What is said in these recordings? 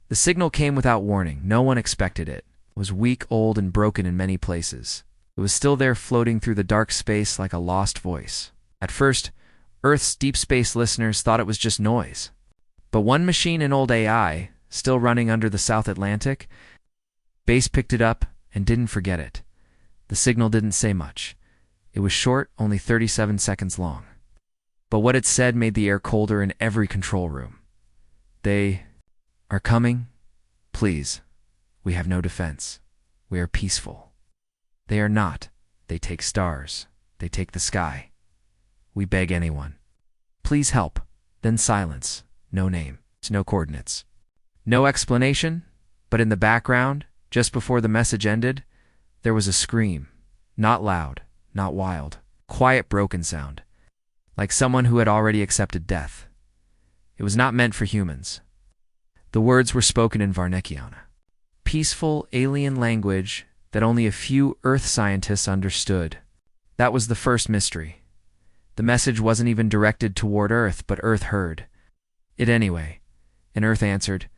The signal came without warning. No one expected it. It was weak, old, and broken in many places. It was still there, floating through the dark space like a lost voice. At first, Earth's deep space listeners thought it was just noise. But one machine in old AI, still running under the South Atlantic, base picked it up and didn't forget it. The signal didn't say much. It was short, only 37 seconds long. But what it said made the air colder in every control room. They are coming. Please. We have no defense. We are peaceful. They are not. They take stars. They take the sky. We beg anyone. Please help. Then silence. No name. No coordinates. No explanation, but in the background, just before the message ended, there was a scream. Not loud, not wild. Quiet, broken sound. Like someone who had already accepted death. It was not meant for humans. The words were spoken in Varnekiana. Peaceful, alien language that only a few Earth scientists understood. That was the first mystery. The message wasn't even directed toward Earth, but Earth heard it anyway. And Earth answered,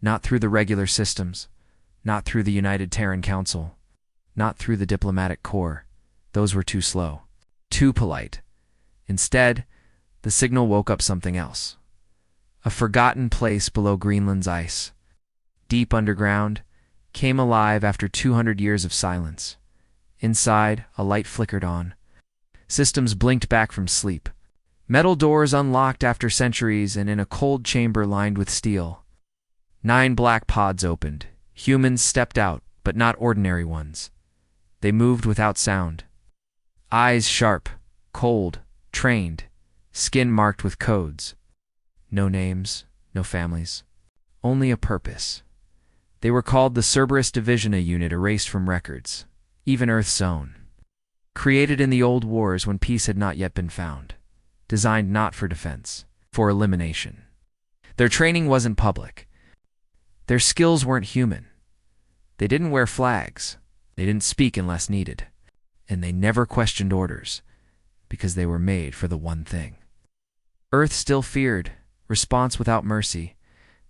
not through the regular systems, not through the United Terran Council, not through the diplomatic corps. Those were too slow, too polite. Instead, the signal woke up something else. A forgotten place below Greenland's ice, deep underground, came alive after 200 years of silence. Inside, a light flickered on. Systems blinked back from sleep. Metal doors unlocked after centuries, and in a cold chamber lined with steel, 9 black pods opened. Humans stepped out, but not ordinary ones. They moved without sound. Eyes sharp, cold, trained, skin marked with codes. No names, no families, only a purpose. They were called the Cerberus Division, a unit erased from records, even Earth's own. Created in the old wars when peace had not yet been found. Designed not for defense, for elimination. Their training wasn't public. Their skills weren't human. They didn't wear flags. They didn't speak unless needed. And they never questioned orders, because they were made for the one thing. Earth still feared, response without mercy.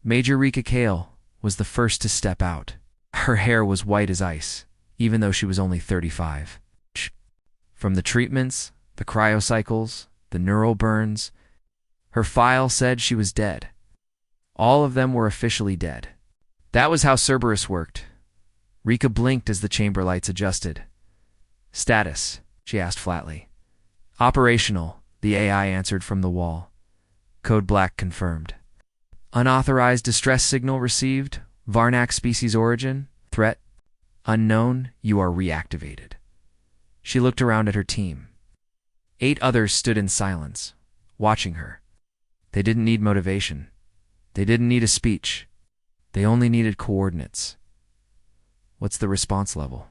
Major Rika Kale was the first to step out. Her hair was white as ice, even though she was only 35. From the treatments, the cryocycles, the neural burns, her file said she was dead. All of them were officially dead. That was how Cerberus worked. Rika blinked as the chamber lights adjusted. Status, she asked flatly. Operational, the AI answered from the wall. Code black confirmed. Unauthorized distress signal received. Varnak species origin. Threat. Unknown. You are reactivated. She looked around at her team. 8 others stood in silence, watching her. They didn't need motivation. They didn't need a speech. They only needed coordinates. What's the response level?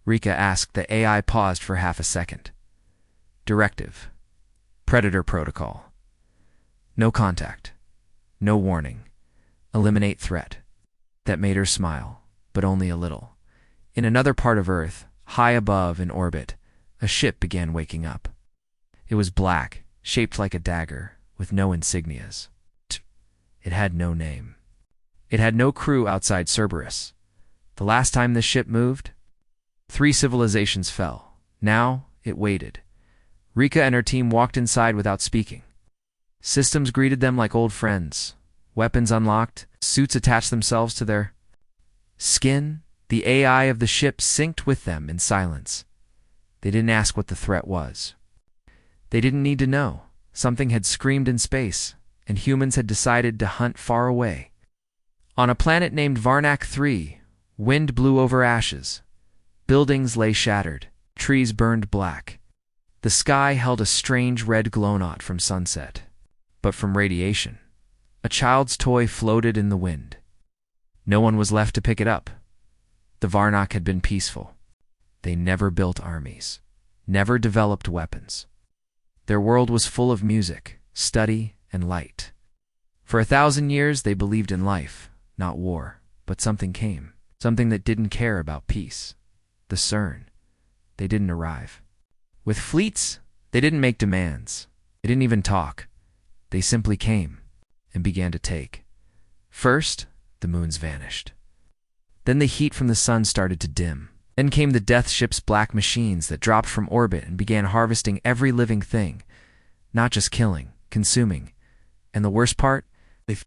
Rika asked. The AI paused for half a second. Directive. Predator protocol. No contact. No warning. Eliminate threat. That made her smile, but only a little. In another part of Earth, high above in orbit, a ship began waking up. It was black, shaped like a dagger, with no insignias. It had no name. It had no crew outside Cerberus. The last time this ship moved, 3 civilizations fell. Now, it waited. Rika and her team walked inside without speaking. Systems greeted them like old friends. Weapons unlocked, suits attached themselves to their skin. The AI of the ship synced with them in silence. They didn't ask what the threat was. They didn't need to know. Something had screamed in space, and humans had decided to hunt far away. On a planet named Varnak 3, wind blew over ashes. Buildings lay shattered. Trees burned black. The sky held a strange red glow, not from sunset, but from radiation. A child's toy floated in the wind. No one was left to pick it up. The Varnak had been peaceful. They never built armies, never developed weapons. Their world was full of music, study, and light. For 1,000 years they believed in life, not war, but something came, something that didn't care about peace. The CERN. They didn't arrive. With fleets, they didn't make demands. They didn't even talk. They simply came and began to take. First, The moons vanished. Then the heat from the sun started to dim. Then came the Death Ship's black machines that dropped from orbit and began harvesting every living thing, not just killing, consuming. And the worst part? They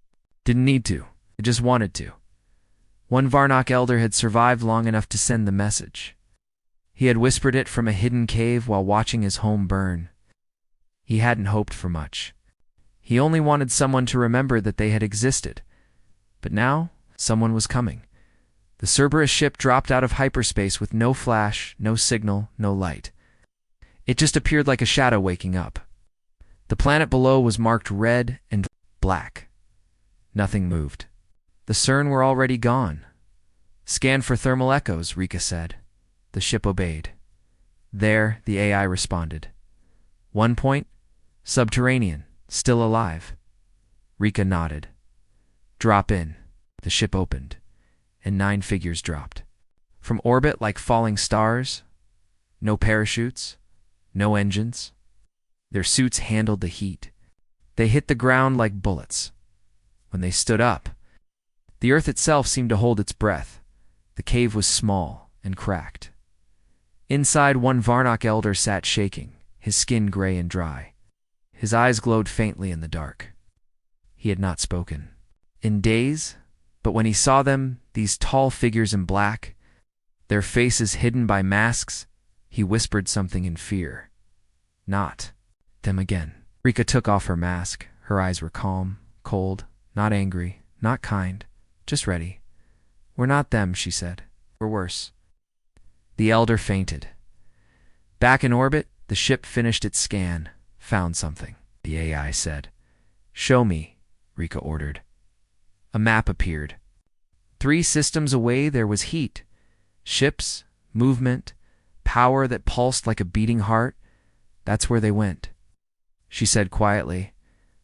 didn't need to. They just wanted to. One Varnock elder had survived long enough to send the message. He had whispered it from a hidden cave while watching his home burn. He hadn't hoped for much. He only wanted someone to remember that they had existed. But now, someone was coming. The Cerberus ship dropped out of hyperspace with no flash, no signal, no light. It just appeared like a shadow waking up. The planet below was marked red and black. Nothing moved. The CERN were already gone. "Scan for thermal echoes," Rika said. The ship obeyed. "There," the AI responded. "One point, subterranean, still alive." Rika nodded. "Drop in." The ship opened, and 9 figures dropped. From orbit like falling stars. No parachutes, no engines. Their suits handled the heat. They hit the ground like bullets. When they stood up, the Earth itself seemed to hold its breath. The cave was small and cracked. Inside, one Varnock elder sat shaking, his skin gray and dry. His eyes glowed faintly in the dark. He had not spoken in days, but when he saw them, these tall figures in black, their faces hidden by masks, he whispered something in fear. "Not them again." Rika took off her mask. Her eyes were calm, cold, not angry, not kind, just ready. "We're not them," she said. "We're worse." The elder fainted. Back in orbit, the ship finished its scan. "Found something," the AI said. "Show me," Rika ordered. A map appeared. 3 systems away there was heat, ships, movement, power that pulsed like a beating heart. "That's where they went," she said quietly.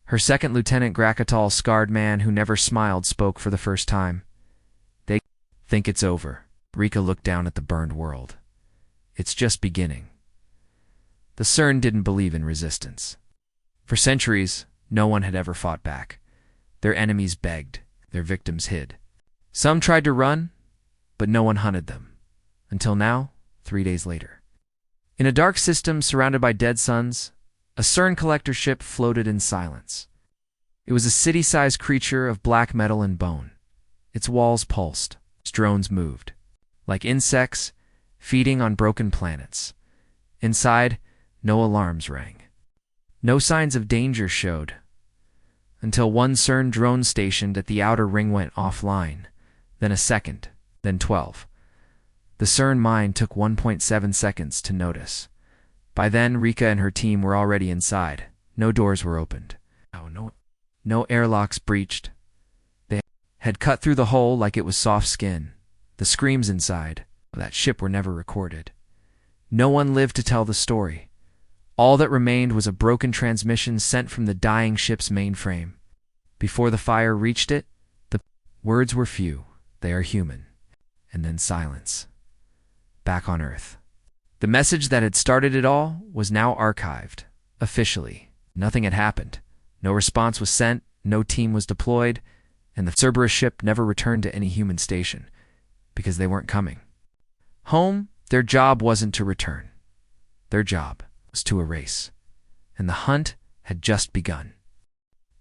Her second lieutenant, Grakatal, scarred man who never smiled, spoke for the first time. "They think it's over." Rika looked down at the burned world. "It's just beginning." The CERN didn't believe in resistance. For centuries, no one had ever fought back. Their enemies begged, their victims hid. Some tried to run, but no one hunted them. Until now, 3 days later. In a dark system surrounded by dead suns, a CERN collector ship floated in silence. It was a city-sized creature of black metal and bone. Its walls pulsed, its drones moved, like insects feeding on broken planets. Inside, no alarms rang. No signs of danger showed, until one CERN drone stationed at the outer ring went offline, then a second, then 12. The CERN mind took 1.7 seconds to notice. By then, Rika and her team were already inside. No doors were opened. No airlocks breached. They had cut through the hole like it was soft skin. The screams inside of that ship were never recorded. No one lived to tell the story. All that remained was a broken transmission sent from the dying ship's mainframe. Before the fire reached it, the words were few. "They are human." And then silence. Back on Earth. The message that had started it all was now archived, officially. Nothing had happened. No response was sent, no team was deployed, and the Cerberus ship never returned to any human station, because they weren't coming. Home, their job wasn't to return. Their job was to erase. And the hunt had just begun.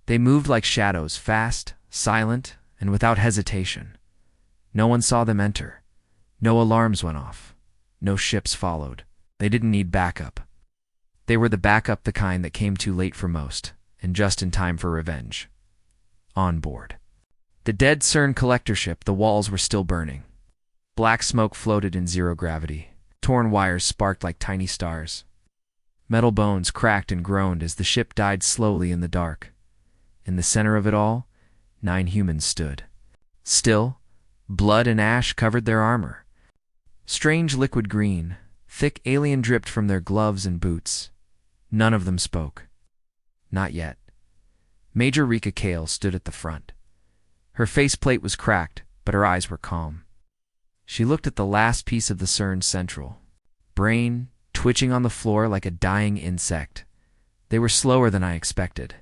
They moved like shadows, fast, silent, and without hesitation. No one saw them enter. No alarms went off. No ships followed. They didn't need backup. They were the backup, the kind that came too late for most, and just in time for revenge. On board. The dead CERN collector ship, the walls were still burning. Black smoke floated in zero gravity. Torn wires sparked like tiny stars. Metal bones cracked and groaned as the ship died slowly in the dark. In the center of it all, 9 humans stood. Still, blood and ash covered their armor. Strange liquid green, thick alien dripped from their gloves and boots. None of them spoke. Not yet. Major Rika Kale stood at the front. Her faceplate was cracked, but her eyes were calm. She looked at the last piece of the CERN Central. Brain twitching on the floor like a dying insect. "They were slower than I expected,"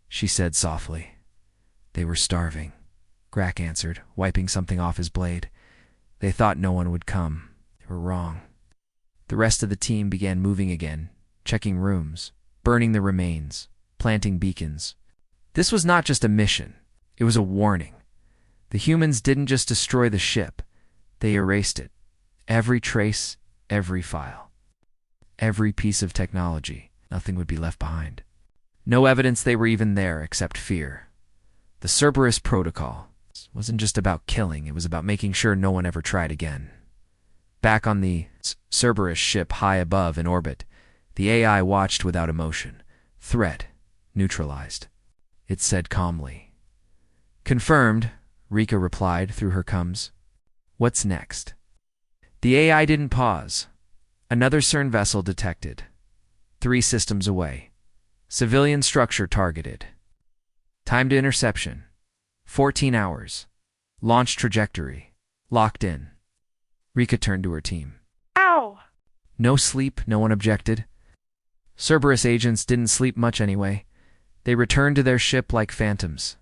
she said softly. "They were starving, Grak answered, wiping something off his blade. They thought no one would come. They were wrong. The rest of the team began moving again, checking rooms, burning the remains, planting beacons. This was not just a mission. It was a warning. The humans didn't just destroy the ship. They erased it. Every trace, every file, every piece of technology. Nothing would be left behind. No evidence they were even there except fear. The Cerberus Protocol wasn't just about killing. It was about making sure no one ever tried again. Back on the Cerberus ship high above in orbit, the AI watched without emotion. Threat neutralized. It said calmly. Confirmed, Rika replied through her coms. What's next? The AI didn't pause. Another CERN vessel detected. 3 systems away. Civilian structure targeted. Time to interception. 14 hours. Launch trajectory. Locked in. Rika turned to her team. Ow! No sleep, no one objected. Cerberus agents didn't sleep much anyway. They returned to their ship like phantoms.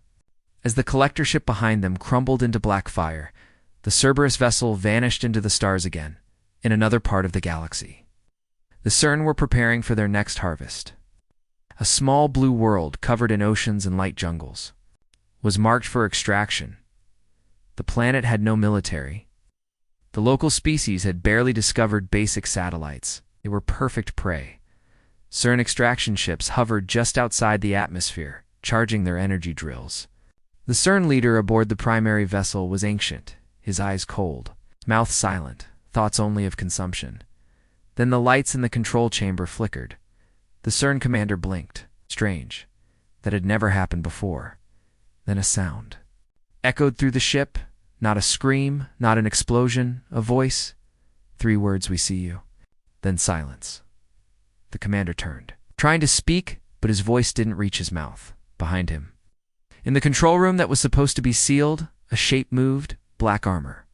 As the collector ship behind them crumbled into black fire, the Cerberus vessel vanished into the stars again, in another part of the galaxy. The CERN were preparing for their next harvest. A small blue world covered in oceans and light jungles was marked for extraction. The planet had no military. The local species had barely discovered basic satellites. They were perfect prey. CERN extraction ships hovered just outside the atmosphere, charging their energy drills. The CERN leader aboard the primary vessel was ancient, his eyes cold, mouth silent, thoughts only of consumption. Then the lights in the control chamber flickered. The CERN commander blinked. Strange. That had never happened before. Then a sound echoed through the ship. Not a scream, not an explosion, a voice. 3 words, "We see you." Then silence. The commander turned, trying to speak, but his voice didn't reach his mouth. Behind him, in the control room that was supposed to be sealed, a shape moved, black armor.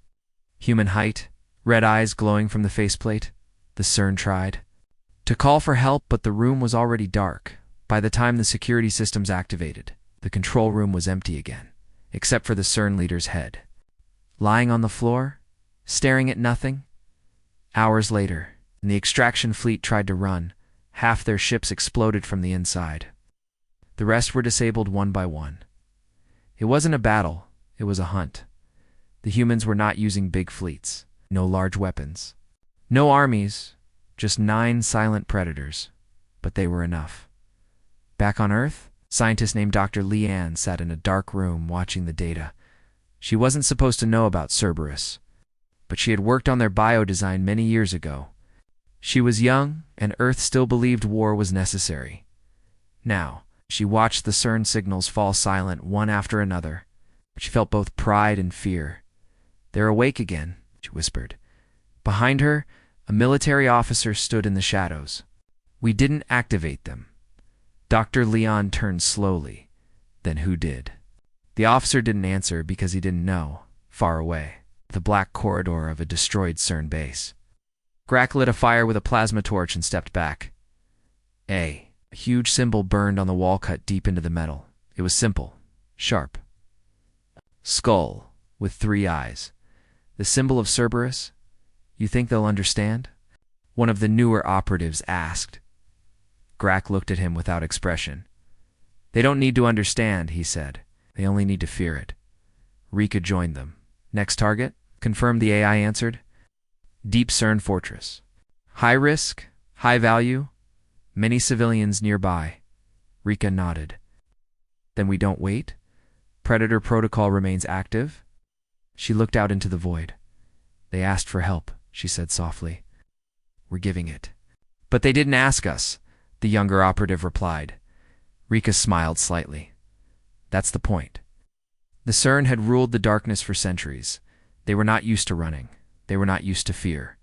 Human height, red eyes glowing from the faceplate. The CERN tried to call for help, but the room was already dark. By the time the security systems activated, the control room was empty again, except for the CERN leader's head. Lying on the floor, staring at nothing. Hours later, when the extraction fleet tried to run, half their ships exploded from the inside. The rest were disabled one by one. It wasn't a battle, it was a hunt. The humans were not using big fleets, no large weapons, no armies, just 9 silent predators. But they were enough. Back on Earth, a scientist named Dr. Leanne sat in a dark room watching the data. She wasn't supposed to know about Cerberus, but she had worked on their biodesign many years ago. She was young, and Earth still believed war was necessary. Now, she watched the CERN signals fall silent one after another. She felt both pride and fear. "They're awake again," she whispered. Behind her, a military officer stood in the shadows. "We didn't activate them." Dr. Leon turned slowly. Then who did? The officer didn't answer because he didn't know. Far away, the black corridor of a destroyed CERN base. Grak lit a fire with a plasma torch and stepped back. A huge symbol burned on the wall cut deep into the metal. It was simple, sharp. Skull with 3 eyes. The symbol of Cerberus? You think they'll understand? One of the newer operatives asked. Grak looked at him without expression. "They don't need to understand," he said. "They only need to fear it." Rika joined them. "Next target?" confirmed the AI answered. "Deep CERN Fortress. High risk, high value, many civilians nearby." Rika nodded. "Then we don't wait? Predator protocol remains active?" She looked out into the void. "They asked for help," she said softly. "We're giving it." "But they didn't ask us," the younger operative replied. Rika smiled slightly. "That's the point." The CERN had ruled the darkness for centuries. They were not used to running. They were not used to fear.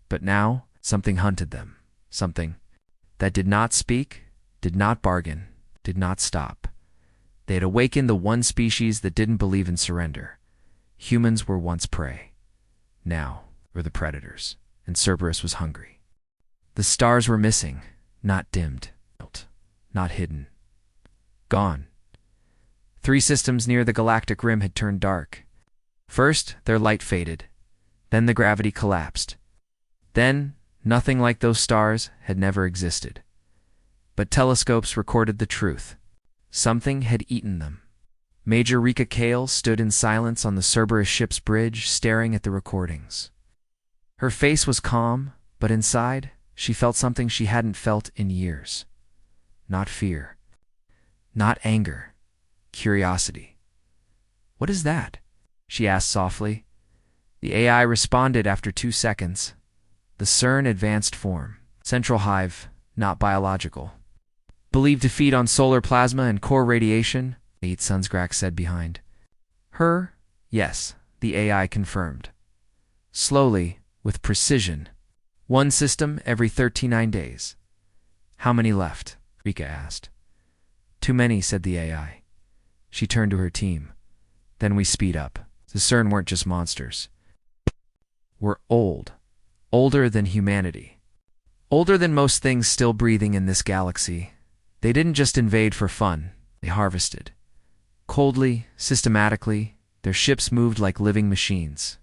But now, something hunted them. Something that did not speak, did not bargain, did not stop. They had awakened the one species that didn't believe in surrender. Humans were once prey. Now were the predators, and Cerberus was hungry. The stars were missing, not dimmed, not hidden. Gone. 3 systems near the galactic rim had turned dark. First, their light faded. Then the gravity collapsed. Then, nothing like those stars had never existed. But telescopes recorded the truth. Something had eaten them. Major Rika Kale stood in silence on the Cerberus ship's bridge, staring at the recordings. Her face was calm, but inside, she felt something she hadn't felt in years. Not fear. Not anger. Curiosity. "What is that?" she asked softly. The AI responded after 2 seconds. The CERN advanced form. Central hive, not biological. "Believed to feed on solar plasma and core radiation," Eight Sunscrack said behind her. "Yes," the AI confirmed. Slowly, with precision. 1 system every 39 days. "How many left?" Rika asked. "Too many," said the AI. She turned to her team. "Then we speed up. The CERN weren't just monsters. We're old. Older than humanity. Older than most things still breathing in this galaxy. They didn't just invade for fun. They harvested. Coldly, systematically, their ships moved like living machines.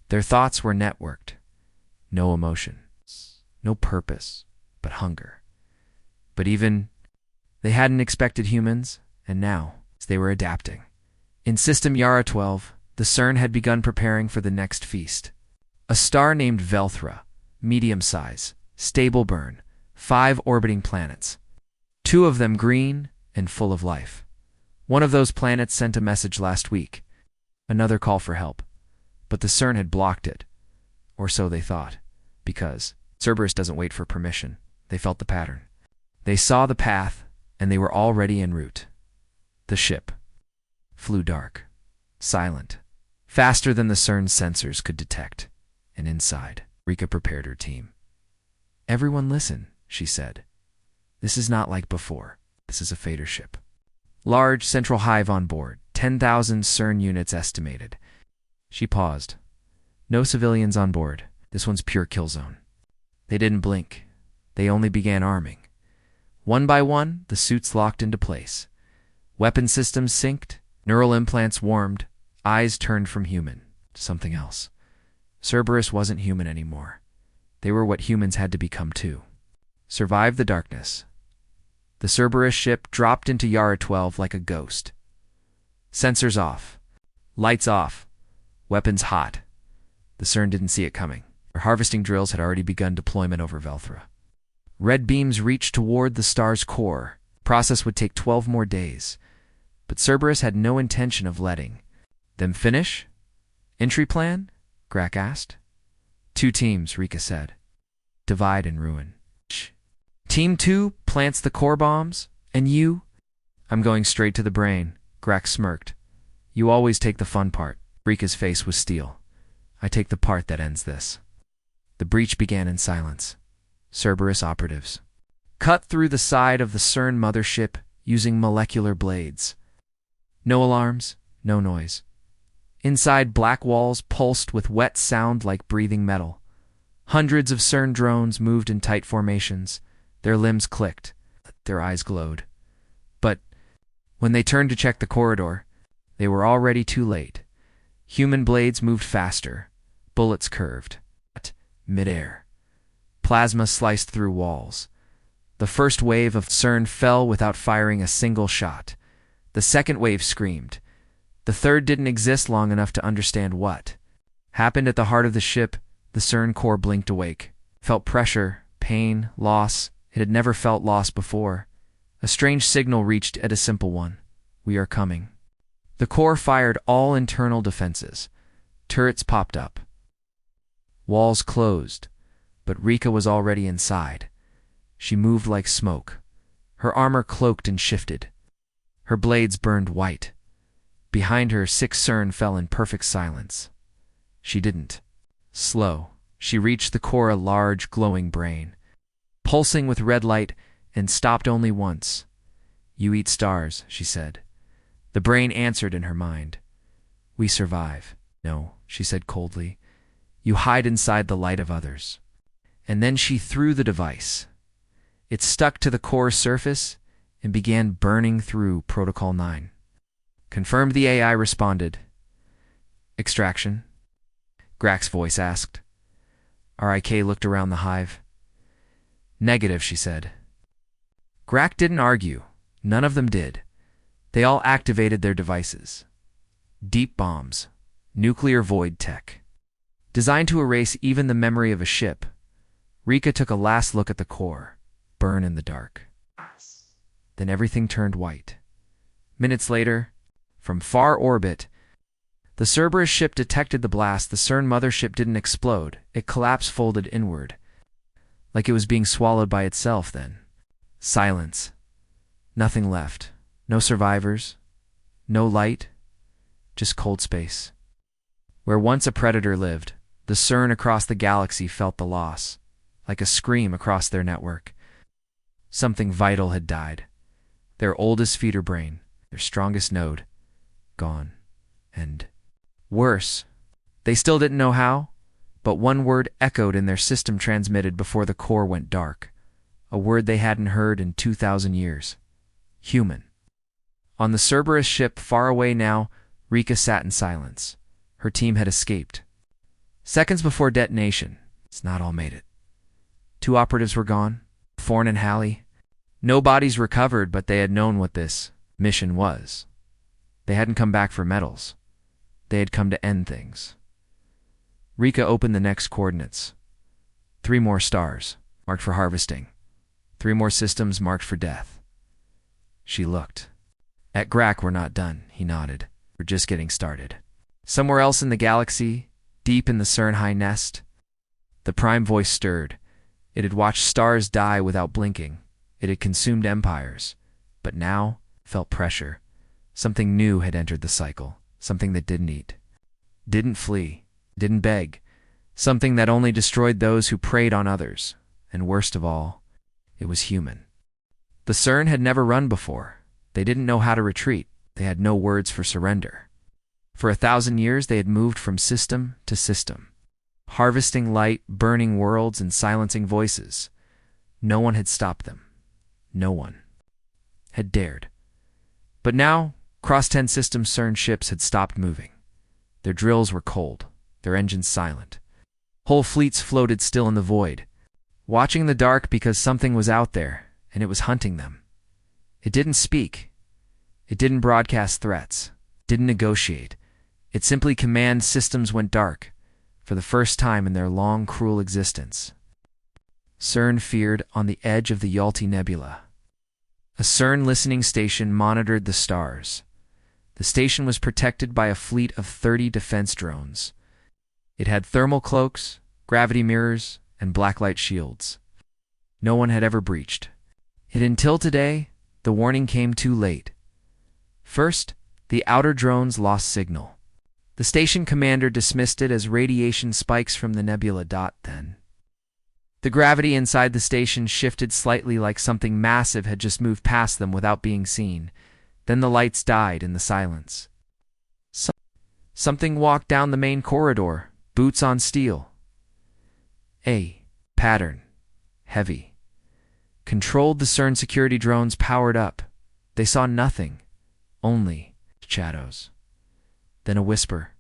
Their thoughts were networked. No emotion. No purpose, but hunger. But even they hadn't expected humans, and now they were adapting. In System Yara 12, the CERN had begun preparing for the next feast. A star named Velthra, medium size, stable burn, 5 orbiting planets. 2 of them green and full of life. One of those planets sent a message last week. Another call for help. But the CERN had blocked it. Or so they thought. Because Cerberus doesn't wait for permission. They felt the pattern. They saw the path, and they were already en route. The ship flew dark, silent, faster than the CERN's sensors could detect. And inside, Rika prepared her team. "Everyone listen," she said. "This is not like before. This is a Fader ship. Large central hive on board, 10,000 CERN units estimated." She paused. "No civilians on board. This one's pure kill zone." They didn't blink. They only began arming. One by one, the suits locked into place. Weapon systems synced, neural implants warmed, eyes turned from human to something else. Cerberus wasn't human anymore. They were what humans had to become too. Survive the darkness. The Cerberus ship dropped into Yara 12 like a ghost. Sensors off. Lights off. Weapons hot. The CERN didn't see it coming. Their harvesting drills had already begun deployment over Velthra. Red beams reached toward the star's core. The process would take 12 more days. But Cerberus had no intention of letting them finish. "Entry plan?" Grack asked. 2 teams, Rika said. "Divide and ruin." "Team 2 plants the core bombs, and you?" "I'm going straight to the brain," Grack smirked. "You always take the fun part." Rika's face was steel. "I take the part that ends this." The breach began in silence. Cerberus operatives cut through the side of the CERN mothership using molecular blades. No alarms, no noise. Inside, black walls pulsed with wet sound like breathing metal. Hundreds of CERN drones moved in tight formations. Their limbs clicked. Their eyes glowed. But when they turned to check the corridor, they were already too late. Human blades moved faster. Bullets curved. Midair. Plasma sliced through walls. The first wave of CERN fell without firing a single shot. The second wave screamed. The third didn't exist long enough to understand what happened at the heart of the ship. The CERN core blinked awake. Felt pressure, pain, loss. It had never felt loss before. A strange signal reached at a simple one. "We are coming." The core fired all internal defenses. Turrets popped up. Walls closed, but Rika was already inside. She moved like smoke. Her armor cloaked and shifted. Her blades burned white. Behind her, 6 CERN fell in perfect silence. She didn't. Slow, she reached the core, a large, glowing brain, pulsing with red light, and stopped only once. "You eat stars," she said. The brain answered in her mind. "We survive." "No," she said coldly. "You hide inside the light of others." And then she threw the device. It stuck to the core surface and began burning through Protocol 9. Confirmed, the AI responded. Extraction? Grak's voice asked. RIK looked around the hive. Negative, she said. Grak didn't argue. None of them did. They all activated their devices. Deep bombs. Nuclear void tech. Designed to erase even the memory of a ship, Rika took a last look at the core, burn in the dark. Then everything turned white. Minutes later, from far orbit, the Cerberus ship detected the blast. The CERN mothership didn't explode. It collapsed, folded inward, like it was being swallowed by itself then. Silence. Nothing left. No survivors. No light. Just cold space. Where once a predator lived, the CERN across the galaxy felt the loss, like a scream across their network. Something vital had died. Their oldest feeder brain, their strongest node, gone. And worse, they still didn't know how, but one word echoed in their system, transmitted before the core went dark. A word they hadn't heard in 2,000 years. Human. On the Cerberus ship, far away now, Rika sat in silence. Her team had escaped. Seconds before detonation, it's not all made it. 2 operatives were gone, Thorne and Halley. No bodies recovered, but they had known what this mission was. They hadn't come back for medals. They had come to end things. Rika opened the next coordinates. 3 more stars, marked for harvesting. 3 more systems marked for death. She looked. At Grak, we're not done, he nodded. We're just getting started. Somewhere else in the galaxy, deep in the CERN high nest, the Prime voice stirred. It had watched stars die without blinking. It had consumed empires, but now felt pressure. Something new had entered the cycle, something that didn't eat, didn't flee, didn't beg, something that only destroyed those who preyed on others, and worst of all, it was human. The CERN had never run before. They didn't know how to retreat. They had no words for surrender. For 1,000 years they had moved from system to system, harvesting light, burning worlds, and silencing voices. No one had stopped them. No one had dared. But now, across 10 systems, CERN ships had stopped moving. Their drills were cold, their engines silent. Whole fleets floated still in the void, watching in the dark because something was out there, and it was hunting them. It didn't speak. It didn't broadcast threats. Didn't negotiate. It simply commanded. Systems went dark, for the first time in their long, cruel existence. CERN feared on the edge of the Yalti Nebula. A CERN listening station monitored the stars. The station was protected by a fleet of 30 defense drones. It had thermal cloaks, gravity mirrors, and blacklight shields. No one had ever breached it until today. The warning came too late. First, the outer drones lost signal. The station commander dismissed it as radiation spikes from the nebula. Then the gravity inside the station shifted slightly, like something massive had just moved past them without being seen. Then the lights died in the silence. Something walked down the main corridor, boots on steel. A pattern, heavy. Controlled. The CERN security drones powered up. They saw nothing, only shadows. Then a whisper.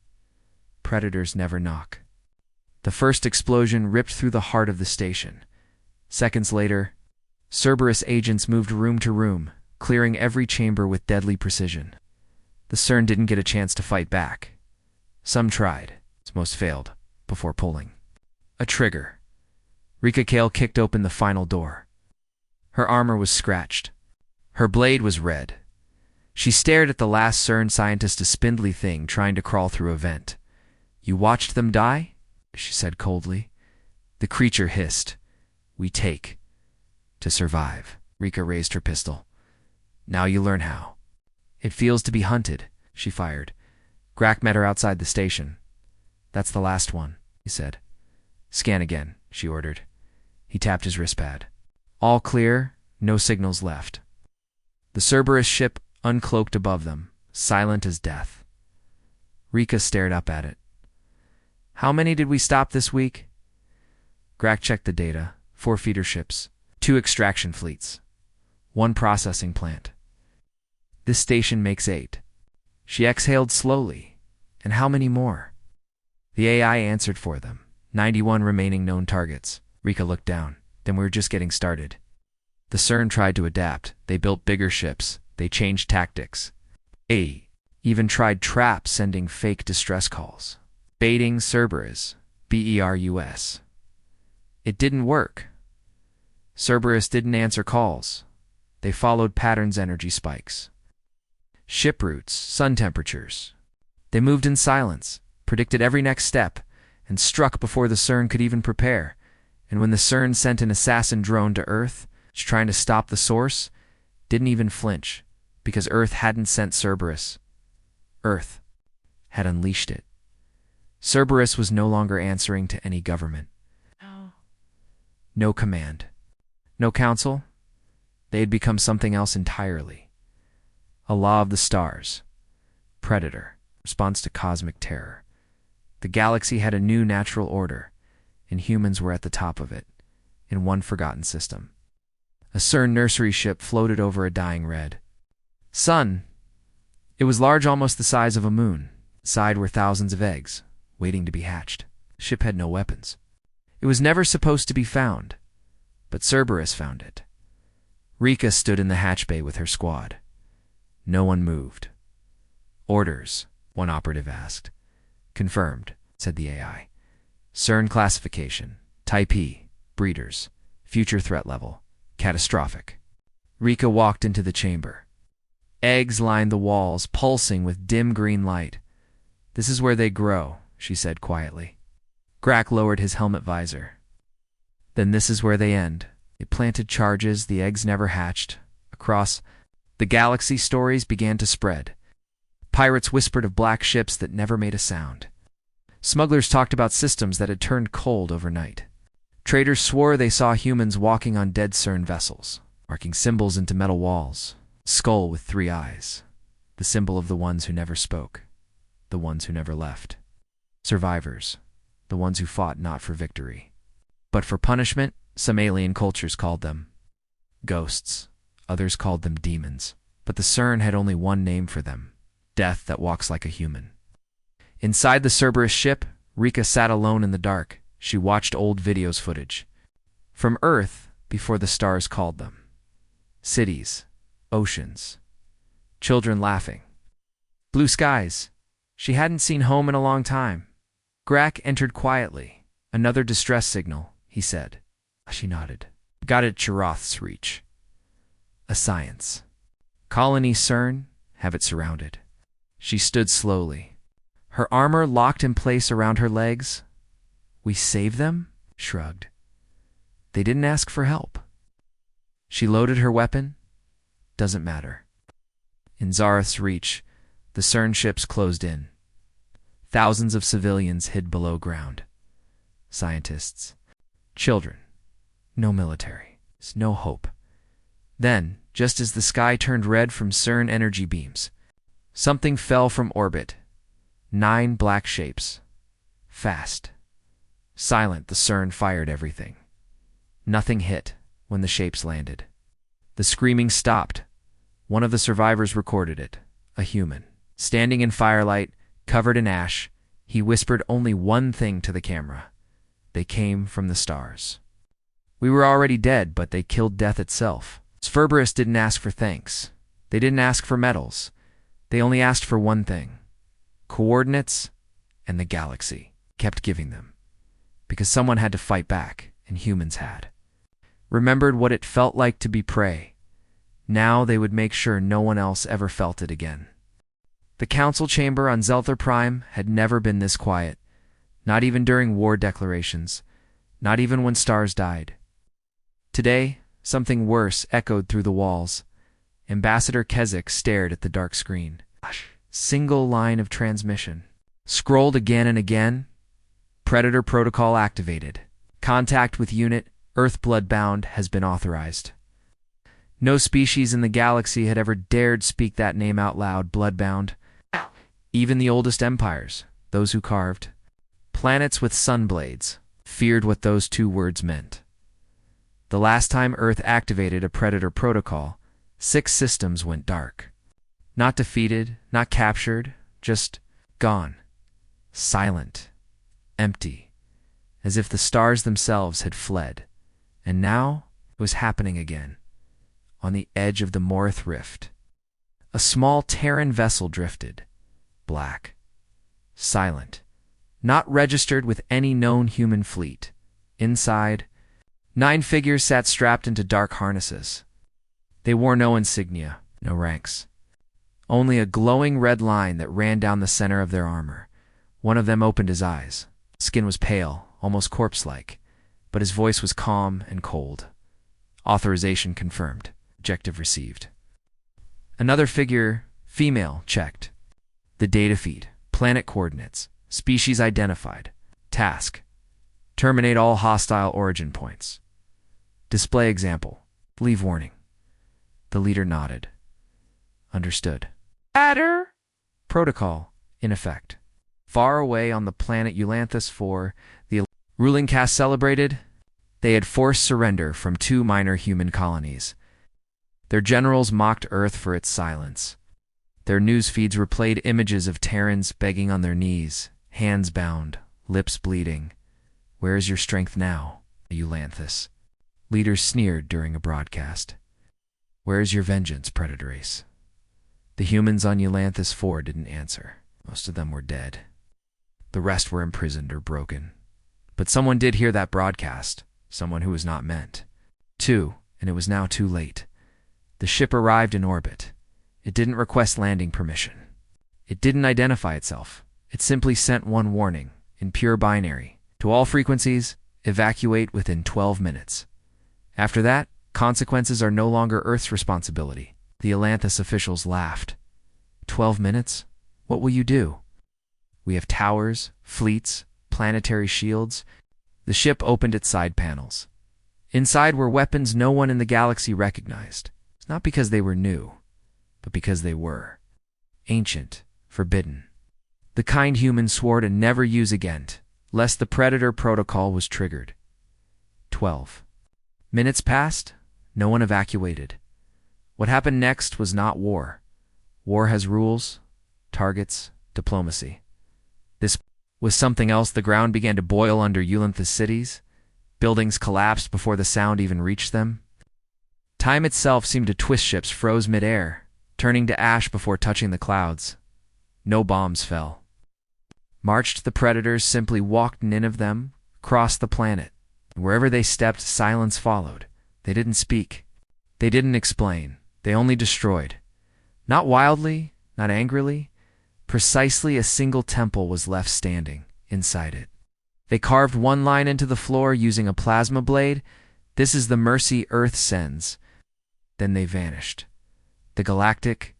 Predators never knock. The first explosion ripped through the heart of the station. Seconds later, Cerberus agents moved room to room, clearing every chamber with deadly precision. The CERN didn't get a chance to fight back. Some tried, most failed, before pulling a trigger. Rika Kale kicked open the final door. Her armor was scratched. Her blade was red. She stared at the last CERN scientist, a spindly thing trying to crawl through a vent. You watched them die? She said coldly. The creature hissed. We take to survive. Rika raised her pistol. Now you learn how. It feels to be hunted, she fired. Grak met her outside the station. That's the last one, he said. Scan again, she ordered. He tapped his wristpad. All clear, no signals left. The Cerberus ship uncloaked above them, silent as death. Rika stared up at it. How many did we stop this week? Grak checked the data. 4 feeder ships, 2 extraction fleets, 1 processing plant. This station makes 8. She exhaled slowly. And how many more? The AI answered for them. 91 remaining known targets. Rika looked down. Then we were just getting started. The CERN tried to adapt. They built bigger ships. They changed tactics. They even tried traps, sending fake distress calls. Baiting Cerberus. BERUS. It didn't work. Cerberus didn't answer calls. They followed patterns, energy spikes. Ship routes, sun temperatures. They moved in silence, predicted every next step, and struck before the CERN could even prepare. And when the CERN sent an assassin drone to Earth, trying to stop the source, didn't even flinch, because Earth hadn't sent Cerberus. Earth had unleashed it. Cerberus was no longer answering to any government. No command. No council. They had become something else entirely. A law of the stars. Predator. Response to cosmic terror. The galaxy had a new natural order, and humans were at the top of it, in one forgotten system. A CERN nursery ship floated over a dying red sun. It was large, almost the size of a moon. Inside were thousands of eggs, waiting to be hatched. The ship had no weapons. It was never supposed to be found, but Cerberus found it. Rika stood in the hatch bay with her squad. No one moved. Orders, one operative asked. Confirmed, said the AI. CERN classification, Type E, breeders, future threat level, catastrophic. Rika walked into the chamber. Eggs lined the walls, pulsing with dim green light. This is where they grow, she said quietly. Grack lowered his helmet visor. Then this is where they end. It planted charges the eggs never hatched. Across the galaxy, stories began to spread. Pirates whispered of black ships that never made a sound. Smugglers talked about systems that had turned cold overnight. Traders swore they saw humans walking on dead CERN vessels, marking symbols into metal walls. Skull with 3 eyes. The symbol of the ones who never spoke. The ones who never left. Survivors. The ones who fought not for victory, but for punishment. Some alien cultures called them ghosts. Others called them demons. But the CERN had only one name for them. Death that walks like a human. Inside the Cerberus ship, Rika sat alone in the dark. She watched old videos footage. From Earth, before the stars called them. Cities. Oceans. Children laughing. Blue skies. She hadn't seen home in a long time. Grack entered quietly. Another distress signal, he said. She nodded. Got it at Charoth's reach. A science. Colony CERN, have it surrounded. She stood slowly. Her armor locked in place around her legs. We saved them? Shrugged. They didn't ask for help. She loaded her weapon. Doesn't matter. In Zareth's reach, the CERN ships closed in. Thousands of civilians hid below ground. Scientists. Children. No military. No hope. Then, just as the sky turned red from CERN energy beams, something fell from orbit. 9 black shapes. Fast. Silent, the CERN fired everything. Nothing hit when the shapes landed. The screaming stopped. One of the survivors recorded it. A human. Standing in firelight, covered in ash, he whispered only one thing to the camera. They came from the stars. We were already dead, but they killed death itself. Cerberus didn't ask for thanks. They didn't ask for medals. They only asked for one thing. Coordinates, and the galaxy kept giving them. Because someone had to fight back, and humans had. Remembered what it felt like to be prey. Now they would make sure no one else ever felt it again. The council chamber on Zelther Prime had never been this quiet. Not even during war declarations. Not even when stars died. Today, something worse echoed through the walls. Ambassador Keswick stared at the dark screen. Single line of transmission. Scrolled again and again. Predator protocol activated. Contact with unit Earth bloodbound has been authorized. No species in the galaxy had ever dared speak that name out loud, bloodbound. Even the oldest empires, those who carved planets with sunblades, feared what those 2 words meant. The last time Earth activated a Predator protocol, 6 systems went dark. Not defeated, not captured, just gone. Silent. Empty. As if the stars themselves had fled. And now it was happening again. On the edge of the Morith Rift. A small Terran vessel drifted. Black. Silent. Not registered with any known human fleet. Inside, 9 figures sat strapped into dark harnesses. They wore no insignia, no ranks. Only a glowing red line that ran down the center of their armor. One of them opened his eyes. Skin was pale, almost corpse-like, but his voice was calm and cold. Authorization confirmed. Objective received. Another figure, female, checked. The data feed, planet coordinates, species identified. Task: terminate all hostile origin points. Display example. Leave warning. The leader nodded. Understood. Adder! Protocol, in effect. Far away on the planet Eulanthus 4, the ruling caste celebrated. They had forced surrender from 2 minor human colonies. Their generals mocked Earth for its silence. Their news feeds replayed images of Terrans begging on their knees, hands bound, lips bleeding. Where is your strength now, Eulanthus? Leaders sneered during a broadcast. Where is your vengeance, predator race? The humans on Eulanthus 4 didn't answer. Most of them were dead. The rest were imprisoned or broken. But someone did hear that broadcast, someone who was not meant. 2, and it was now too late. The ship arrived in orbit. It didn't request landing permission. It didn't identify itself. It simply sent one warning, in pure binary. To all frequencies, evacuate within 12 minutes. After that, consequences are no longer Earth's responsibility. The Eulanthus officials laughed. 12 minutes? What will you do? We have towers, fleets, planetary shields. The ship opened its side panels. Inside were weapons no one in the galaxy recognized. Not because they were new, but because they were. Ancient, forbidden. The kind humans swore to never use again, lest the Predator Protocol was triggered. 12 minutes passed, no one evacuated. What happened next was not war. War has rules, targets, diplomacy. This was something else. The ground began to boil under Eulanthus cities. Buildings collapsed before the sound even reached them. Time itself seemed to twist. Ships froze mid-air, turning to ash before touching the clouds. No bombs fell. Marched the predators simply walked in of them, crossed the planet. Wherever they stepped, silence followed. They didn't speak. They didn't explain. They only destroyed. Not wildly, not angrily. Precisely a single temple was left standing inside it. They carved one line into the floor using a plasma blade. This is the mercy Earth sends. Then they vanished. The Galactic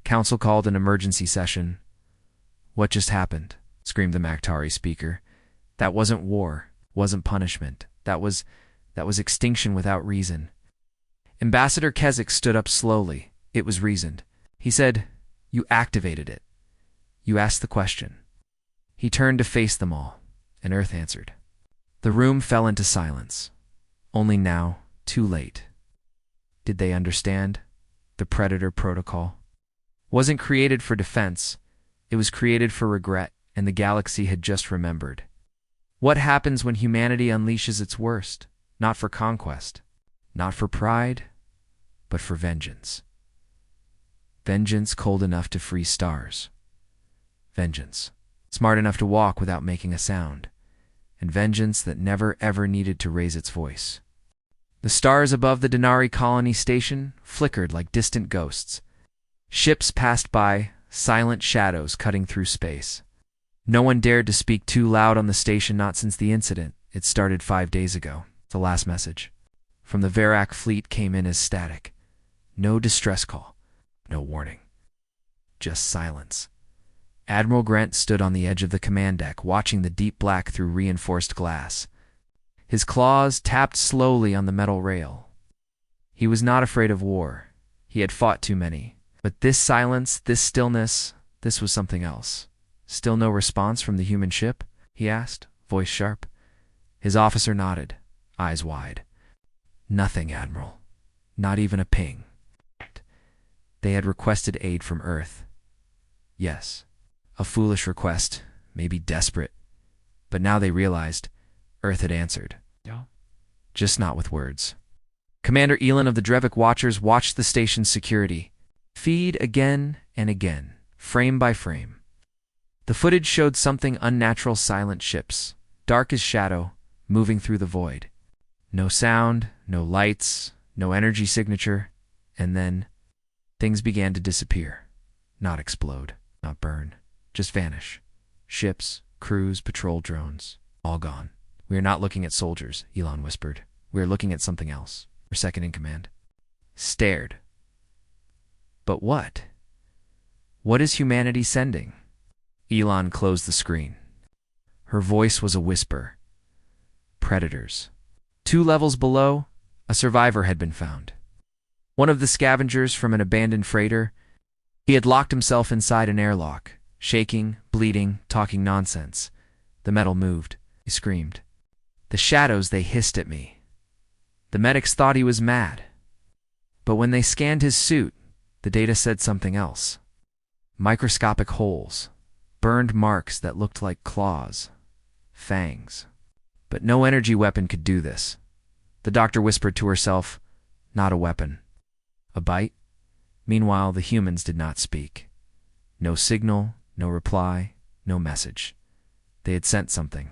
Council called an emergency session. What just happened? Screamed the Mactari speaker. That wasn't war, wasn't punishment. That was extinction without reason. Ambassador Keswick stood up slowly. It was reasoned. He said, "You activated it. You asked the question." He turned to face them all, and Earth answered. The room fell into silence. Only now, too late. Did they understand? The Predator Protocol wasn't created for defense. It was created for regret, and the galaxy had just remembered. What happens when humanity unleashes its worst? Not for conquest, not for pride, but for vengeance. Vengeance cold enough to freeze stars. Vengeance smart enough to walk without making a sound. And vengeance that never ever needed to raise its voice. The stars above the Denari colony station flickered like distant ghosts. Ships passed by, silent shadows cutting through space. No one dared to speak too loud on the station, not since the incident. It started 5 days ago. The last message from the Verak fleet came in as static. No distress call, no warning. Just silence. Admiral Grant stood on the edge of the command deck, watching the deep black through reinforced glass. His claws tapped slowly on the metal rail. He was not afraid of war. He had fought too many. But this silence, this stillness, this was something else. Still no response from the human ship? He asked, voice sharp. His officer nodded, eyes wide. Nothing, Admiral. Not even a ping. They had requested aid from Earth. Yes, a foolish request, maybe desperate, but now they realized Earth had answered. Yeah. Just not with words. Commander Elon of the Drevik Watchers watched the station's security feed again and again, frame by frame. The footage showed something unnatural: silent ships, dark as shadow, moving through the void. No sound, no lights, no energy signature, and then things began to disappear. Not explode, not burn, just vanish. Ships, crews, patrol drones, all gone. "We are not looking at soldiers," Elon whispered. "We are looking at something else." Her second in command stared. But what? What is humanity sending? Elon closed the screen. Her voice was a whisper. Predators. 2 levels below, a survivor had been found. One of the scavengers from an abandoned freighter. He had locked himself inside an airlock, shaking, bleeding, talking nonsense. The metal moved. He screamed. The shadows, they hissed at me. The medics thought he was mad. But when they scanned his suit, the data said something else. Microscopic holes, burned marks that looked like claws, fangs. But no energy weapon could do this. The doctor whispered to herself, not a weapon. A bite? Meanwhile, the humans did not speak. No signal, no reply, no message. They had sent something.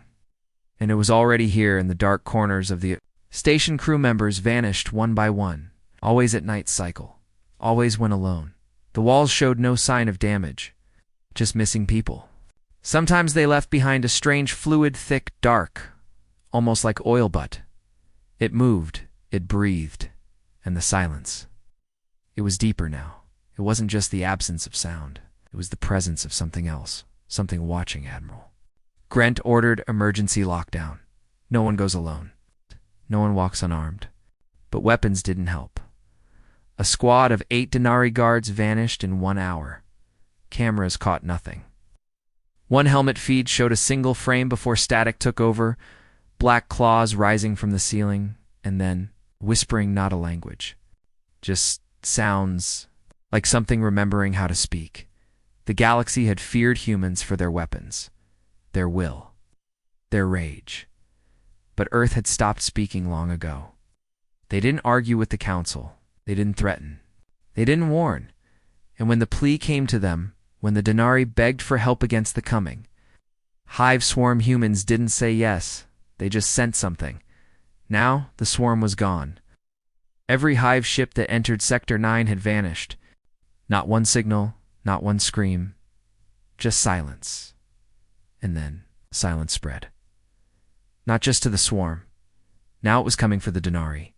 And it was already here in the dark corners of the station. Crew members vanished one by one, always at night cycle, always when alone. The walls showed no sign of damage, just missing people. Sometimes they left behind a strange fluid, thick, dark, almost like oil butt. It moved, it breathed, and the silence. It was deeper now. It wasn't just the absence of sound. It was the presence of something else, something watching. Admiral Grant ordered emergency lockdown. No one goes alone. No one walks unarmed. But weapons didn't help. A squad of 8 Denari guards vanished in 1 hour. Cameras caught nothing. One helmet feed showed a single frame before static took over, black claws rising from the ceiling, and then whispering, not a language. Just sounds like something remembering how to speak. The galaxy had feared humans for their weapons, their will, their rage. But Earth had stopped speaking long ago. They didn't argue with the Council. They didn't threaten. They didn't warn. And when the plea came to them, when the Denari begged for help against the coming, hive swarm humans didn't say yes. They just sent something. Now the swarm was gone. Every hive ship that entered Sector 9 had vanished. Not one signal, not one scream. Just silence. And then silence spread. Not just to the swarm. Now it was coming for the Denari.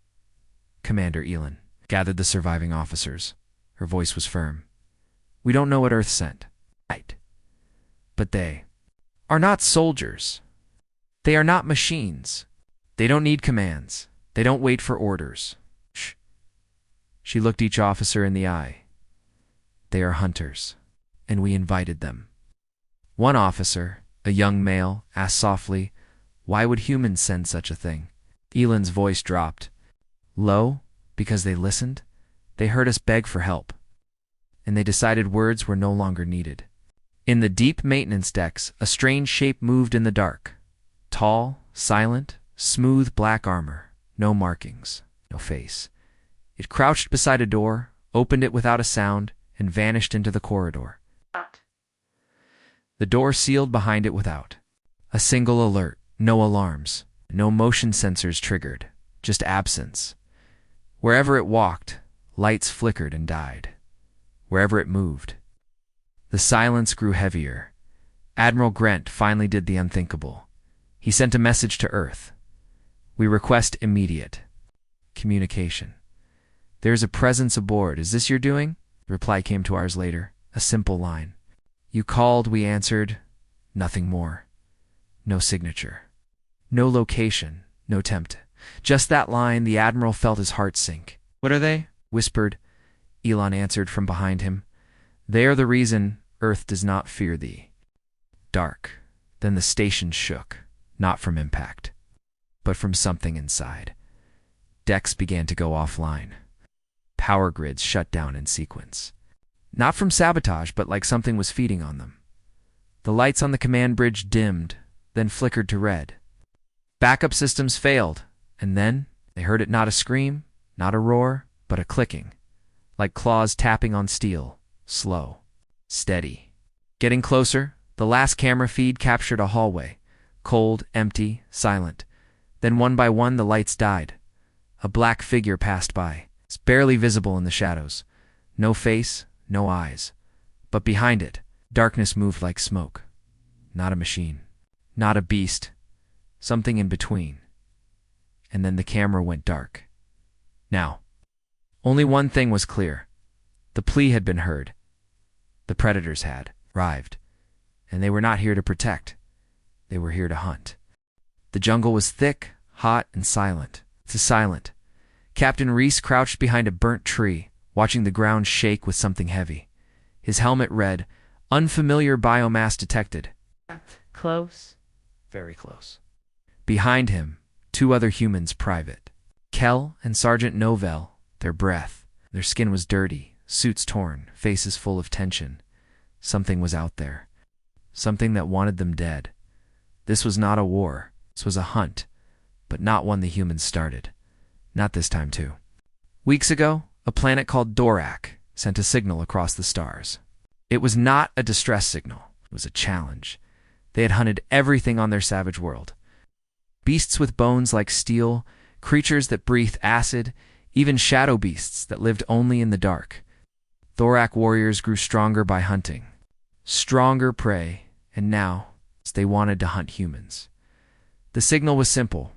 Commander Elon gathered the surviving officers. Her voice was firm. "We don't know what Earth sent. Right. But they are not soldiers. They are not machines. They don't need commands. They don't wait for orders." Shh. She looked each officer in the eye. "They are hunters, and we invited them." One officer, a young male, asked softly, "Why would humans send such a thing?" Elon's voice dropped. "Low, because they listened. They heard us beg for help. And they decided words were no longer needed." In the deep maintenance decks, a strange shape moved in the dark. Tall, silent, smooth black armor, no markings, no face. It crouched beside a door, opened it without a sound, and vanished into the corridor. The door sealed behind it without a single alert, no alarms, no motion sensors triggered, just absence. Wherever it walked, lights flickered and died. Wherever it moved, the silence grew heavier. Admiral Grant finally did the unthinkable. He sent a message to Earth. "We request immediate communication. There's a presence aboard. Is this your doing?" The reply came 2 hours later, a simple line. "You called, we answered. Nothing more. No signature. No location, no tempt." Just that line, the Admiral felt his heart sink. "What are they?" whispered. Elon answered from behind him. "They are the reason Earth does not fear thee." Dark. Then the station shook, not from impact, but from something inside. Decks began to go offline. Power grids shut down in sequence. Not from sabotage, but like something was feeding on them. The lights on the command bridge dimmed, then flickered to red. Backup systems failed, and then they heard it, not a scream, not a roar, but a clicking, like claws tapping on steel, slow, steady. Getting closer, the last camera feed captured a hallway, cold, empty, silent. Then one by one the lights died. A black figure passed by. It's barely visible in the shadows. No face, no eyes. But behind it, darkness moved like smoke. Not a machine. Not a beast. Something in between. And then the camera went dark. Now, only one thing was clear. The plea had been heard. The predators had arrived. And they were not here to protect. They were here to hunt. The jungle was thick, hot, and silent. Silent. Captain Reese crouched behind a burnt tree, watching the ground shake with something heavy. His helmet read, "Unfamiliar biomass detected." Close. Very close. Behind him, two other humans private. Kell and Sergeant Novell, their breath. Their skin was dirty, suits torn, faces full of tension. Something was out there. Something that wanted them dead. This was not a war. This was a hunt. But not one the humans started. Not this time, too. Weeks ago, a planet called Dorak sent a signal across the stars. It was not a distress signal. It was a challenge. They had hunted everything on their savage world. Beasts with bones like steel, creatures that breathed acid, even shadow beasts that lived only in the dark. Thorak warriors grew stronger by hunting. Stronger prey, and now they wanted to hunt humans. The signal was simple.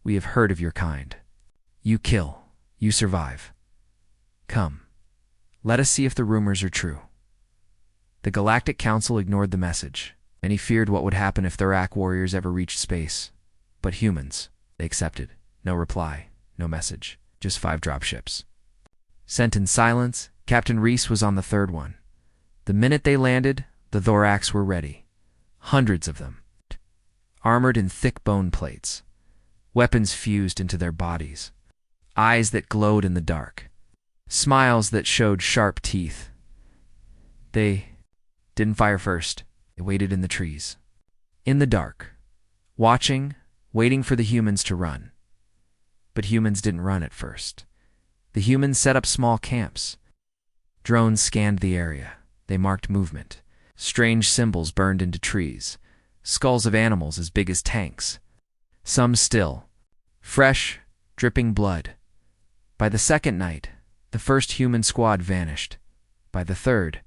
We have heard of your kind. You kill. You survive. Come. Let us see if the rumors are true. The Galactic Council ignored the message. Many feared what would happen if Thorak warriors ever reached space. But humans, they accepted. No reply, no message, just 5 dropships. Sent in silence, Captain Reese was on the third one. The minute they landed, the Thoraks were ready. Hundreds of them. Armored in thick bone plates. Weapons fused into their bodies. Eyes that glowed in the dark. Smiles that showed sharp teeth. They didn't fire first. They waited in the trees. In the dark. Watching, waiting for the humans to run. But humans didn't run at first. The humans set up small camps. Drones scanned the area. They marked movement. Strange symbols burned into trees. Skulls of animals as big as tanks. Some still. Fresh, dripping blood. By the second night, the first human squad vanished. By the third,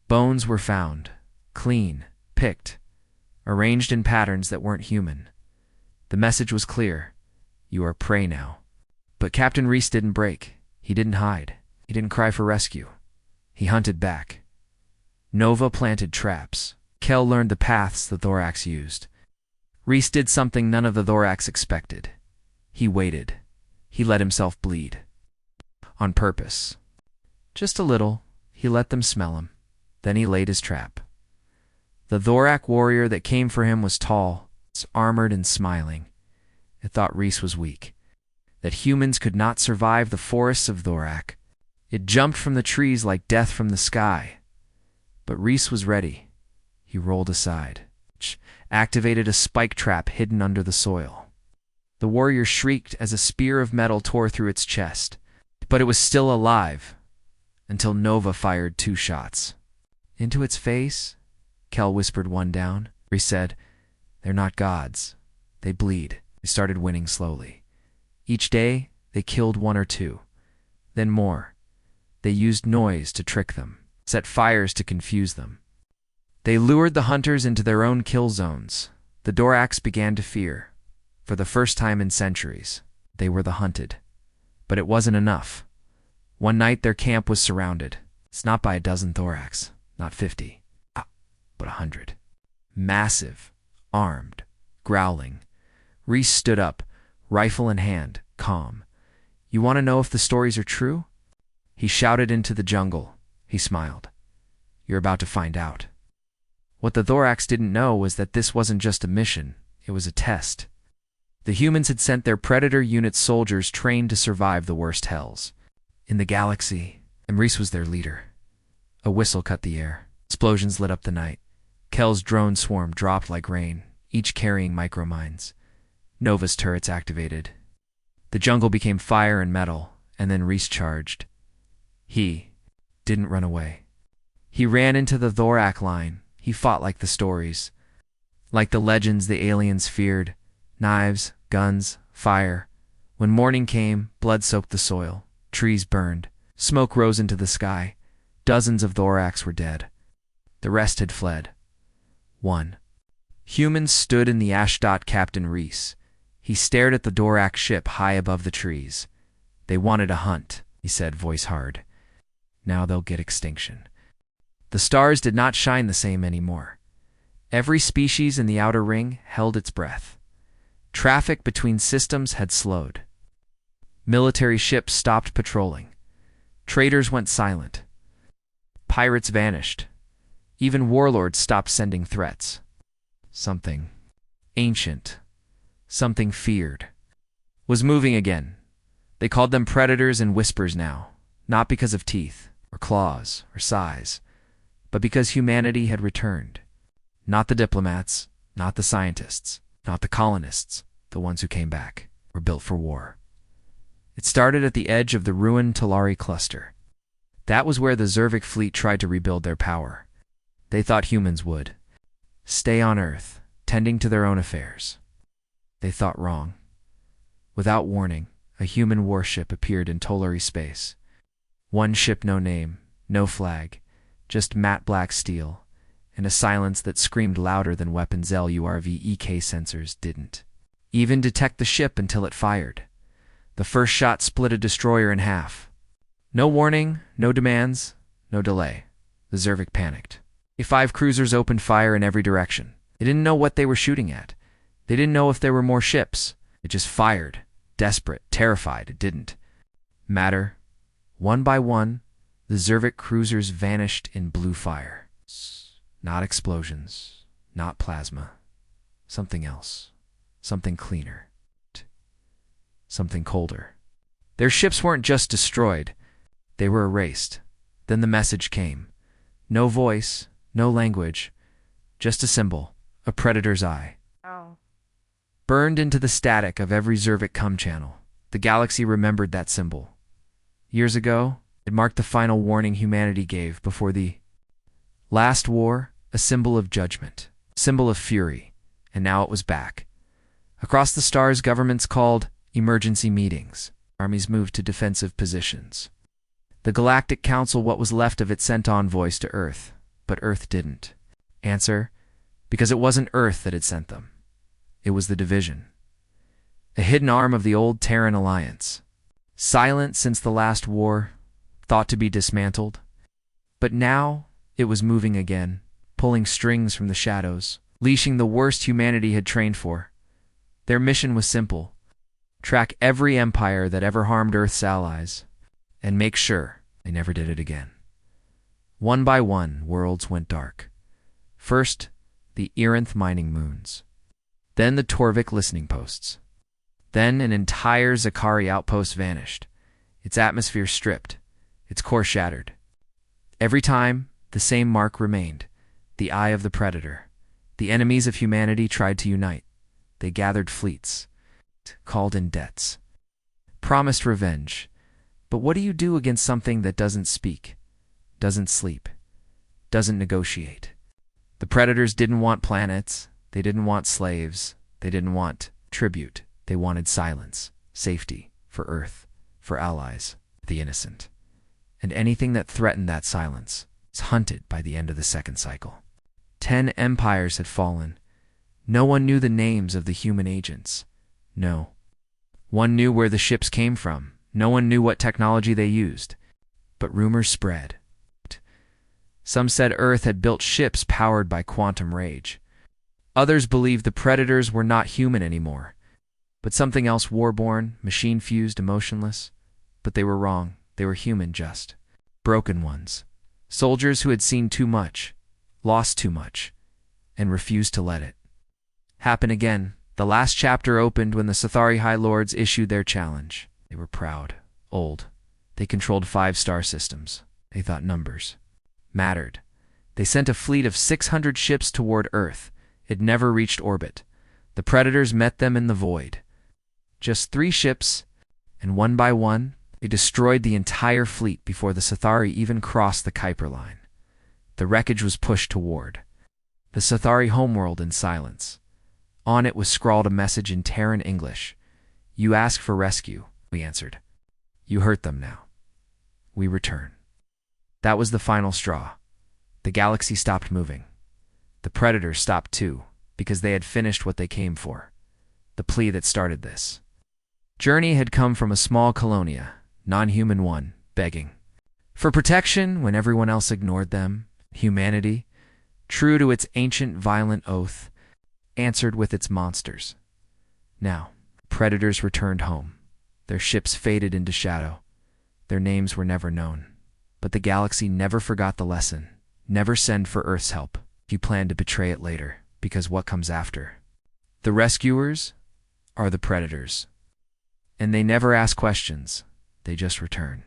bones were found. Clean, picked. Arranged in patterns that weren't human. The message was clear. You are prey now. But Captain Reese didn't break. He didn't hide. He didn't cry for rescue. He hunted back. Nova planted traps. Kell learned the paths the Thoraks used. Reese did something none of the Thoraks expected. He waited. He let himself bleed. On purpose. Just a little. He let them smell him. Then he laid his trap. The Thorak warrior that came for him was tall, armored and smiling. It thought Reese was weak. That humans could not survive the forests of Thorak. It jumped from the trees like death from the sky. But Reese was ready. He rolled aside. Activated a spike trap hidden under the soil. The warrior shrieked as a spear of metal tore through its chest. But it was still alive, until Nova fired 2 shots. Into its face, Kell whispered one down. Reese said, "They're not gods. They bleed." They started winning slowly. Each day, they killed 1 or 2. Then more. They used noise to trick them, set fires to confuse them. They lured the hunters into their own kill zones. The Doraks began to fear. For the first time in centuries, they were the hunted. But it wasn't enough. One night their camp was surrounded. It's not by a dozen Thoraks, not 50, but 100. Massive, armed, growling. Reese stood up, rifle in hand, calm. "You want to know if the stories are true?" He shouted into the jungle. He smiled. "You're about to find out." What the Thoraks didn't know was that this wasn't just a mission, it was a test. The humans had sent their Predator unit soldiers trained to survive the worst hells in the galaxy, and Reese was their leader. A whistle cut the air. Explosions lit up the night. Kel's drone swarm dropped like rain, each carrying micromines. Nova's turrets activated. The jungle became fire and metal, and then Reese charged. He didn't run away. He ran into the Thorak line. He fought like the stories. Like the legends the aliens feared. Knives, guns, fire. When morning came, blood soaked the soil. Trees burned. Smoke rose into the sky. Dozens of Thoraks were dead. The rest had fled. 1. Humans stood in the Ashdot Captain Reese. He stared at the Thorak ship high above the trees. They wanted a hunt, he said, voice hard. Now they'll get extinction. The stars did not shine the same anymore. Every species in the outer ring held its breath. Traffic between systems had slowed. Military ships stopped patrolling. Traders went silent. Pirates vanished. Even warlords stopped sending threats. Something ancient, something feared, was moving again. They called them predators and whispers now, not because of teeth, or claws, or size, but because humanity had returned. Not the diplomats, not the scientists, not the colonists, the ones who came back, were built for war. It started at the edge of the ruined Talari cluster. That was where the Zervik fleet tried to rebuild their power. They thought humans would stay on Earth, tending to their own affairs. They thought wrong. Without warning, a human warship appeared in Tolari space. One ship, no name, no flag, just matte black steel, and a silence that screamed louder than weapons LURV-EK sensors didn't even detect the ship until it fired. The first shot split a destroyer in half. No warning, no demands, no delay. The Zervik panicked. A5 cruisers opened fire in every direction. They didn't know what they were shooting at. They didn't know if there were more ships. It just fired. Desperate, terrified, it didn't matter. One by one, the Zervik cruisers vanished in blue fire. Not explosions, not plasma. Something else. Something cleaner. Something colder. Their ships weren't just destroyed. They were erased. Then the message came. No voice, no language, just a symbol, a predator's eye. Oh. Burned into the static of every Zervik com channel. The galaxy remembered that symbol. Years ago, it marked the final warning humanity gave before the last war, a symbol of judgment, symbol of fury, and now it was back. Across the stars, governments called emergency meetings. Armies moved to defensive positions. The Galactic Council, what was left of it, sent envoys to Earth, but Earth didn't. Answer: because it wasn't Earth that had sent them. It was the Division, a hidden arm of the old Terran Alliance. Silent since the last war, thought to be dismantled. But now it was moving again, pulling strings from the shadows, leashing the worst humanity had trained for. Their mission was simple: track every empire that ever harmed Earth's allies, and make sure they never did it again. One by one, worlds went dark. First, the Irinth mining moons. Then the Torvik listening posts. Then an entire Zakari outpost vanished, its atmosphere stripped, its core shattered. Every time, the same mark remained: the eye of the predator. The enemies of humanity tried to unite. They gathered fleets, called in debts, promised revenge. But what do you do against something that doesn't speak, doesn't sleep, doesn't negotiate? The predators didn't want planets, they didn't want slaves, they didn't want tribute. They wanted silence, safety, for Earth, for allies, the innocent. And anything that threatened that silence was hunted by the end of the second cycle. 10 empires had fallen. No one knew the names of the human agents. No. One knew where the ships came from. No one knew what technology they used. But rumors spread. Some said Earth had built ships powered by quantum rage. Others believed the predators were not human anymore, but something else, war-born, machine-fused, emotionless. But they were wrong. They were human, just broken ones. Soldiers who had seen too much, lost too much, and refused to let it happen again. The last chapter opened when the Sathari High Lords issued their challenge. They were proud, old. They controlled 5 star systems. They thought numbers mattered. They sent a fleet of 600 ships toward Earth. It never reached orbit. The predators met them in the void. Just 3 ships, and one by one, they destroyed the entire fleet before the Cathari even crossed the Kuiper line. The wreckage was pushed toward the Cathari homeworld in silence. On it was scrawled a message in Terran English. "You ask for rescue," we answered. "You hurt them now. We return." That was the final straw. The galaxy stopped moving. The predators stopped too, because they had finished what they came for. The plea that started this journey had come from a small colonia, non-human one, begging for protection when everyone else ignored them. Humanity, true to its ancient violent oath, answered with its monsters. Now, predators returned home. Their ships faded into shadow. Their names were never known. But the galaxy never forgot the lesson. Never send for Earth's help if you plan to betray it later, because what comes after? The rescuers are the predators. And they never ask questions. They just return.